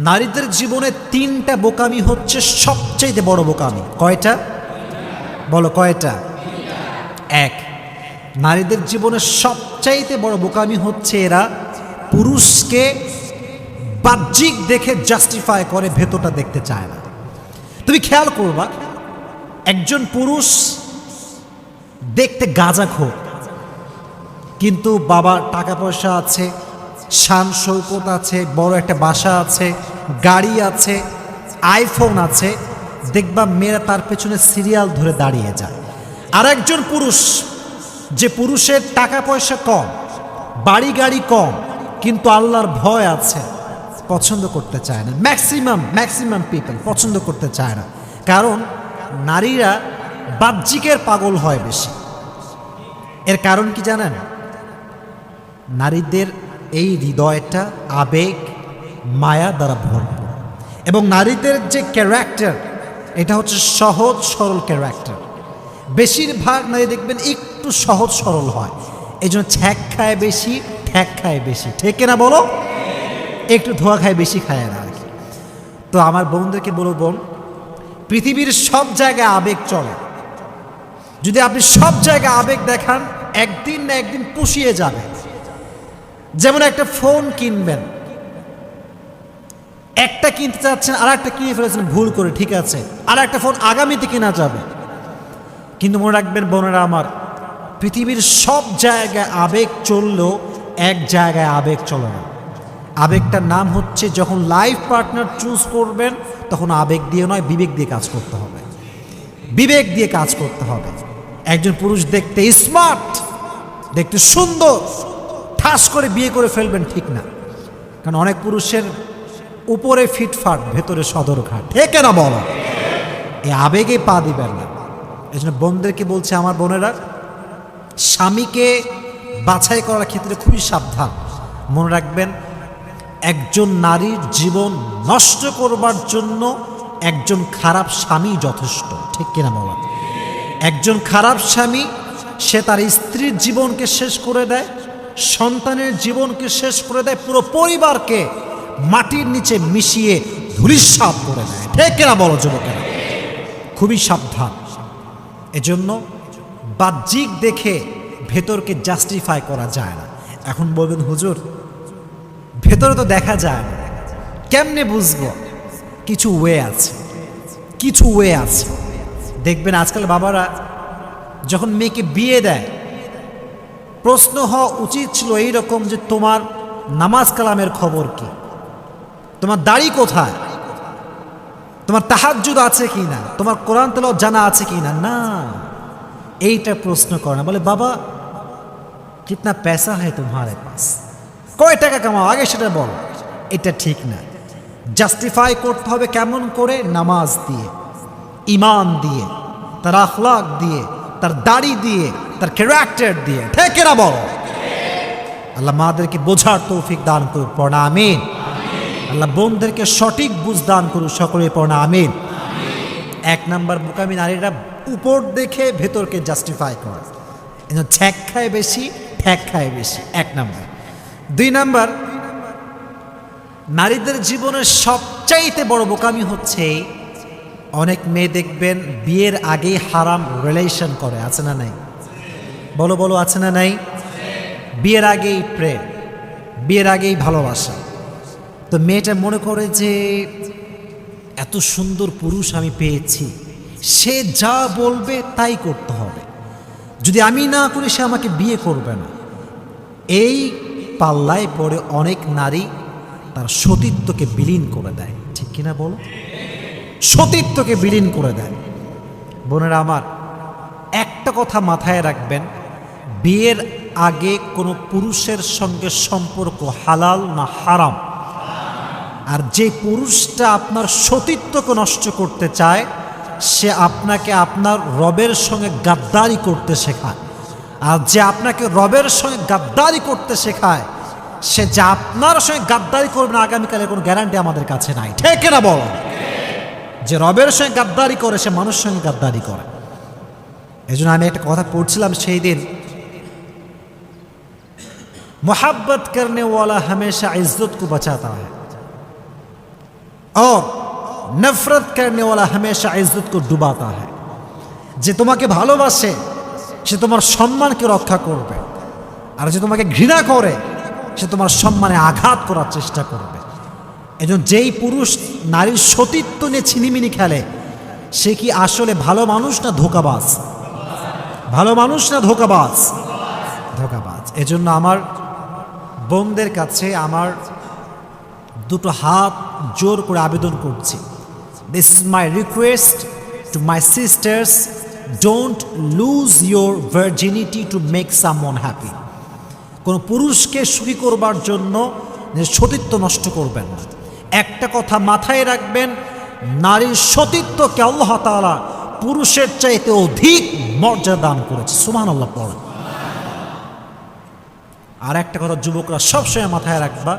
নারীদের জীবনে তিনটা বোকামি হচ্ছে সবচেয়ে বড় বোকামি। কয়টা বলো, কয়টা? এক, নারীদের জীবনে সবচাইতে বড় বোকামি হচ্ছে এরা পুরুষকে বাহ্যিক দেখে জাস্টিফাই করে, ভেতরটা দেখতে চায় না। তুমি খেয়াল করবা, একজন পুরুষ দেখতে গাঁজাখোর, কিন্তু বাবা টাকা পয়সা আছে, শান শৌকত আছে, বড় একটা বাসা আছে, গাড়ি আছে, আইফোন আছে, দেখবা মেয়েরা তার পেছনে সিরিয়াল ধরে দাঁড়িয়ে যায়। আর একজন পুরুষ, যে পুরুষের টাকা পয়সা কম, বাড়ি গাড়ি কম, কিন্তু আল্লাহর ভয় আছে, পছন্দ করতে চায় না। ম্যাক্সিমাম পিপল পছন্দ করতে চায় না, কারণ নারীরা বাহ্যিকের পাগল হয় বেশি। এর কারণ কি জানেন? নারীদের এই হৃদয়টা আবেগ মায়া দ্বারা ভরপুর, এবং নারীদের যে ক্যারেক্টার, এটা হচ্ছে সহজ সরল ক্যারেক্টার। বেশিরভাগ নারী দেখবেন একটু সহজ সরল হয়, এই জন্য ছ্যাক খায় বেশি, ঠ্যাক খায় বেশি, ঠিক না বলো? একটু ধোয়া খায় বেশি, খায় না আর কি। তো আমার বোনদেরকে বলবো, বোন, পৃথিবীর সব জায়গায় আবেগ চলে। যদি আপনি সব জায়গায় আবেগ দেখান, একদিন না একদিন পুষিয়ে যাবে। যেমন একটা ফোন কিনবেন, একটা কিনতে চাচ্ছেন, আর একটা কিনে ফেলেছেন ভুল করে, ঠিক আছে, আর একটা ফোন আগামীতে কেনা যাবে। কিন্তু মনে রাখবেন বোনেরা আমার, পৃথিবীর সব জায়গায় আবেগ চললেও এক জায়গায় আবেগ চলে না। আবেগটার নাম হচ্ছে, যখন লাইফ পার্টনার চুজ করবেন, তখন আবেগ দিয়ে নয়, বিবেক দিয়ে কাজ করতে হবে। বিবেক দিয়ে কাজ করতে হবে। একজন পুরুষ দেখতে স্মার্ট, দেখতে সুন্দর, ঠাস করে বিয়ে করে ফেলবেন, ঠিক না। কারণ অনেক পুরুষের উপরে ফিটফাট, ভেতরে সদরঘাট, ঠিক না বলো? এই আবেগে পা দিবেন না। এই জন্য বোনদেরকে বলছে, আমার বোনেরা, স্বামীকে বাছাই করার ক্ষেত্রে খুবই সাবধান। মনে রাখবেন, একজন নারীর জীবন নষ্ট করবার জন্য একজন খারাপ স্বামী যথেষ্ট, ঠিক কিনা বলা? একজন খারাপ স্বামী, সে তার স্ত্রীর জীবনকে শেষ করে দেয়, সন্তানের জীবনকে শেষ করে দেয়, পুরো পরিবারকে মাটির নিচে মিশিয়ে ধূলিসাৎ করে দেয়, ঠিক কিনা বলো যুবকেরা? খুবই সাবধান। এজন্য বাহ্যিক দেখে ভেতরকে জাস্টিফাই করা যায় না। এখন বলবেন, হুজুর, ভেতরে তো দেখা যায় না, কেমনে বুঝবো? কিছু ওয়ে আছে, কিছু ওয়ে আছে। দেখবেন আজকাল বাবারা যখন মেয়েকে বিয়ে দেয়, প্রশ্ন হওয়া উচিত ছিল এইরকম যে, তোমার নামাজ কালামের খবর কি? তোমার দাড়ি কোথায়? তোমার তাহাজ্জুদ আছে কি না? তোমার কোরআন তেলাওয়াত জানা আছে কি না? না, এইটা প্রশ্ন করে না। বলে, বাবা কিতনা পয়সা है तुम्हारे पास, কয় টাকা কামাও, আগে সেটা বলো। এটা ঠিক না। জাস্টিফাই করতে হবে কেমন করে? নামাজ দিয়ে, ইমান দিয়ে, তার আখলাক দিয়ে, তার দাড়ি দিয়ে, তার ক্যারেক্টার দিয়ে, ঠিক না বলো? আল্লাহ মাদেরকে বোঝার তৌফিক দান করুক, পড়া আমিন। আল্লাহ বোনদেরকে সঠিক বুঝ দান করুক, সকলে পড়া আমিন। এক নাম্বার বোকামি, নারীরা উপর দেখে ভেতরকে জাস্টিফাই করে, ছ্যাক খায় বেশি, ঠ্যাক খায় বেশি, এক নাম্বার। দুই নাম্বার, নারীদের জীবনের সবচাইতে বড় বোকামি হচ্ছে, অনেক মেয়ে দেখবেন বিয়ের আগেই হারাম রিলেশন করে, আছে না নাই? বলো বলো, আছে না নাই? বিয়ের আগেই প্রেম, বিয়ের আগেই ভালোবাসা। তো মেয়েটা মনে করে যে, এত সুন্দর পুরুষ আমি পেয়েছি, সে যা বলবে তাই করতে হবে, যদি আমি না করি সে আমাকে বিয়ে করবে না। এই পাল্লায় পড়ে অনেক নারী তার সতীত্বকে বিলীন করে দেয়, ঠিক কিনা বলো? সতীত্বকে বিলীন করে দেয়। বোনেরা আমার, একটা কথা মাথায় রাখবেন, বিয়ের আগে কোনো পুরুষের সঙ্গে সম্পর্ক হালাল না হারাম। আর যে পুরুষটা আপনার সতীত্বকে নষ্ট করতে চায়, সে আপনাকে আপনার রবের সঙ্গে গাদ্দারি করতে শেখায়। আর যে আপনাকে রবের সঙ্গে গাদ্দারি করতে শেখায়, সে যে আপনার সঙ্গে গাদ্দারি করবে না আগামীকালে কোনো গ্যারান্টি আমাদের কাছে নাই, ঠিক না বলো? যে রবের সঙ্গে গাদ্দারি করে, সে মানুষের সঙ্গে গাদ্দারি করে। এই জন্য আমি একটা কথা পড়ছিলাম সেই দিন, मोहब्बत करने वाला हमेशा इज्जत को बचाता है, और नफरत करने वाला हमेशा इज्जत को डुबाता है। যে তোমাকে ভালোবাসে সে তোমার সম্মানকে রক্ষা করবে, আর যে তোমাকে ঘৃণা করে সে তোমার সম্মানে আঘাত করার চেষ্টা করবে। এজন্য যেই পুরুষ নারীর সতীত্ব নিয়ে ছিনিমিনি খেলে সে কি আসলে ভালো মানুষ না ধোঁকাবাজ? ভালো মানুষ না ধোঁকাবাজ? ধোঁকাবাজ। এজন্য আমার বোনদের কাছে আমার দুটো হাত জোর করে আবেদন করছি, this is my request to my sisters, don't lose your virginity to make someone happy. কোনো পুরুষকে সুখী করবার জন্য সতীত্ব নষ্ট করবেন না। একটা কথা মাথায় রাখবেন, নারীর সতীত্বকে আল্লাহ তাআলা পুরুষের চাইতে অধিক মর্যাদা দান করেছে। সুবহানাল্লাহ পড়ে। আর একটা কথা যুবকরা সবসময় মাথায় রাখবা,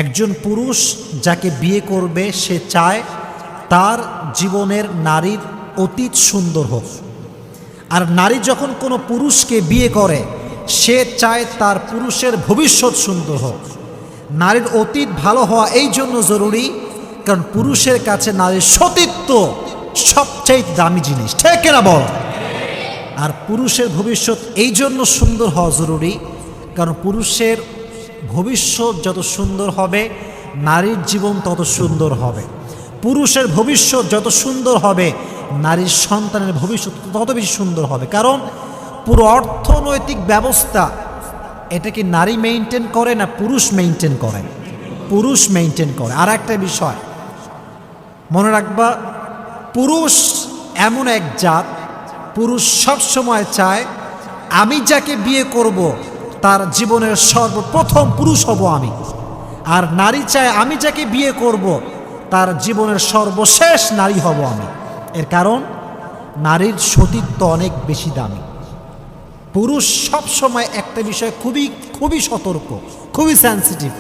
একজন পুরুষ যাকে বিয়ে করবে সে চায় তার জীবনের নারীর অতীত সুন্দর হোক, আর নারী যখন কোনো পুরুষকে বিয়ে করে সে চায় তার পুরুষের ভবিষ্যৎ সুন্দর হোক। নারীর অতীত ভালো হওয়া এই জন্য জরুরি কারণ পুরুষের কাছে নারীর সতীত্ব সবচেয়ে দামি জিনিস, ঠিক না বল? আর পুরুষের ভবিষ্যৎ এই জন্য সুন্দর হওয়া জরুরি কারণ পুরুষের ভবিষ্যৎ যত সুন্দর হবে নারীর জীবন তত সুন্দর হবে। পুরুষের ভবিষ্যৎ যত সুন্দর হবে নারীর সন্তানের ভবিষ্যৎ তত বেশি সুন্দর হবে। কারণ পুরো অর্থনৈতিক ব্যবস্থা এটা কি নারী মেইনটেন করে না পুরুষ মেইনটেন করে? পুরুষ মেইনটেন করে। আর একটা বিষয় মনে রাখবা, পুরুষ এমন এক জাত, পুরুষ সবসময় চায় আমি যাকে বিয়ে করব তার জীবনের সর্বপ্রথম পুরুষ হব আমি, আর নারী চায় আমি যাকে বিয়ে করব তার জীবনের সর্বশেষ নারী হব আমি। এর কারণ নারীর সতীত্ব অনেক বেশি দামি। পুরুষ সবসময় একটা বিষয় খুবই খুবই সতর্ক, খুবই সেন্সিটিভ।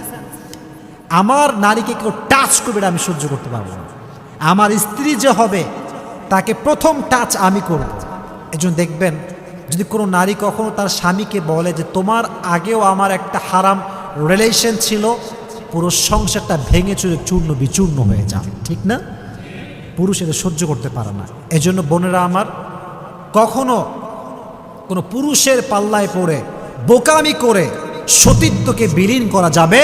আমার নারীকে কেউ টাচ করবে আমি সহ্য করতে পারবো না, আমার স্ত্রী যে হবে তাকে প্রথম টাচ আমি করব। এজন্য দেখবেন যদি কোনো নারী কখনো তার স্বামীকে বলে যে তোমার আগেও আমার একটা হারাম রিলেশন ছিল, পুরো সংসারটা ভেঙে চুরে চূর্ণ বিচূর্ণ হয়ে যাবে, ঠিক না? পুরুষ এটা সহ্য করতে পারে না। এজন্য বোনেরা আমার, কখনো কোনো পুরুষের পাল্লায় পড়ে বোকামি করে সতীত্বকে বিলীন করা যাবে।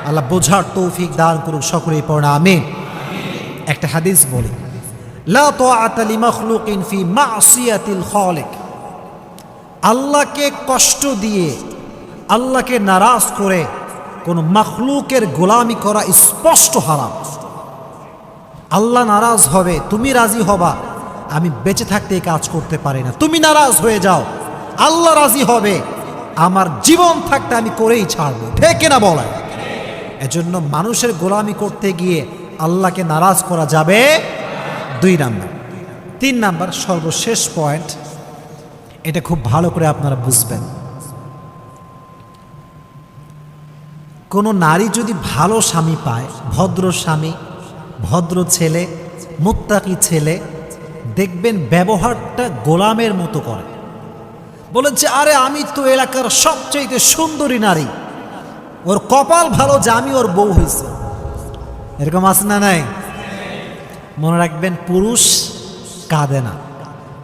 আল্লাহ বোঝার তৌফিক দান করুক, সকলেই পড়ে আমিন। একটা হাদিস বলি, লা তাআতা লিমাখলুকিন ফি মাসিয়াতিল খালিক। আল্লাহকে কষ্ট দিয়ে, আল্লাহকে নারাজ করে কোন মাখলুকের গোলামি করা স্পষ্ট হারাম। আল্লাহ নারাজ হবে, তুমি রাজি হবা, আমি বেঁচে থাকতে এই কাজ করতে পারি না। তুমি নারাজ হয়ে যাও, আল্লাহ রাজি হবে, আমার জীবন থাকতে আমি করেই ছাড়বো, ঠিক না বলে? এজন্য মানুষের গোলামি করতে গিয়ে আল্লাহকে নারাজ করা যাবে। 2 নাম্বার। 3 নাম্বার সর্বশেষ পয়েন্ট, এটা খুব ভালো করে আপনারা বুঝবেন। কোনো নারী যদি ভালো স্বামী পায়, ভদ্র স্বামী, ভদ্র ছেলে, মুত্তাকি ছেলে, দেখবেন ব্যবহারটা গোলামের মতো করে। বলেন যে আরে আমি তো এলাকার সবচেয়ে সুন্দরী নারী, ওর কপাল ভালো যে আমি ওর বউ হয়েছে। এরকম আছে না নাই? মনে রাখবেন, পুরুষ কাঁদে না,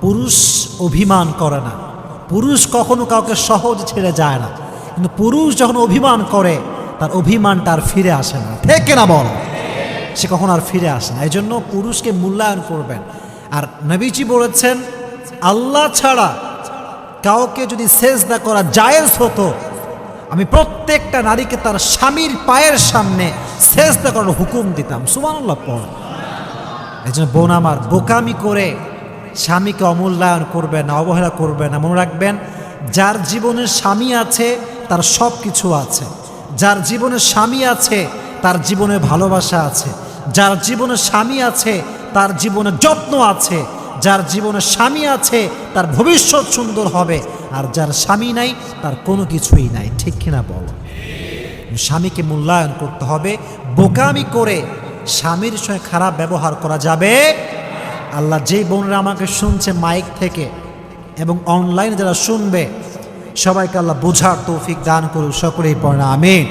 পুরুষ অভিমান করে না, পুরুষ কখনো কাউকে সহজ ছেড়ে যায় না, কিন্তু পুরুষ যখন অভিমান করে তার অভিমানটা আর ফিরে আসে না, ঠিক না বল? সে কখন আর ফিরে আসে না। এই জন্য পুরুষকে মূল্যায়ন করবেন। আর নবীজি বলেছেন, আল্লাহ ছাড়া কাউকে যদি সেজদা করা জায়েজ হতো, আমি প্রত্যেকটা নারীকে তার স্বামীর পায়ের সামনে সেজদা করার হুকুম দিতাম। সুবহানাল্লাহ পড়ে। এই জন্য বোন আমার, বোকামি করে স্বামীকে অমূল্যায়ন করবে না, অবহেলা করবে না। মনে রাখবেন, যার জীবনে স্বামী আছে তার সব কিছু আছে। যার জীবনে স্বামী আছে তার জীবনে ভালোবাসা আছে। যার জীবনে স্বামী আছে তার জীবনে যত্ন আছে। যার জীবনে স্বামী আছে তার ভবিষ্যৎ সুন্দর হবে, আর যার স্বামী নাই তার কোনো কিছুই নাই, ঠিক কিনা বলো? স্বামীকে মূল্যায়ন করতে হবে। বোকামি করে স্বামীর সঙ্গে খারাপ ব্যবহার করা যাবে। আল্লাহ যেই বোনরা আমাকে শুনছে মাইক থেকে এবং অনলাইনে যারা শুনবে, সবাইকে আল্লাহ বোঝার তৌফিক দান করুক, সকলেই পড়ে আমিন।